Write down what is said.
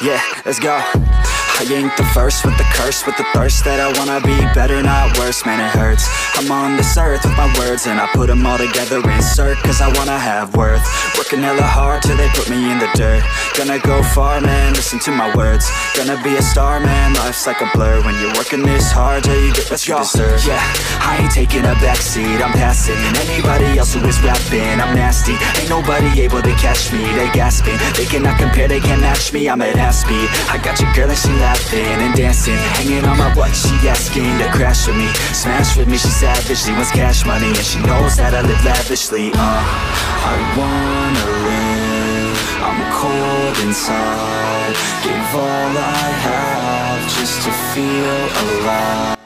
Yeah, let's go. I ain't the first with the curse, with the thirst that I wanna be better, not worse, man it hurts. I'm on this earth with my words and I put them all together, insert, cause I wanna have worth. Working hella hard till they put me in the dirt. Gonna go far, man, listen to my words. Gonna be a star, man, life's like a blur. When you're working this hard, yeah, you get what you deserve. Yeah, I ain't taking a backseat, I'm passing anybody else who is rapping, I'm nasty. Ain't nobody able to catch me, they gasping. They cannot compare, they can't match me, I'm at half speed. I got your girl and she laughing and dancing, hanging on my butt, she asking to crash with me, smash with me, she savage, she wants cash money, and she knows that I live lavishly. I wanna live, I'm cold inside, give all I have just to feel alive.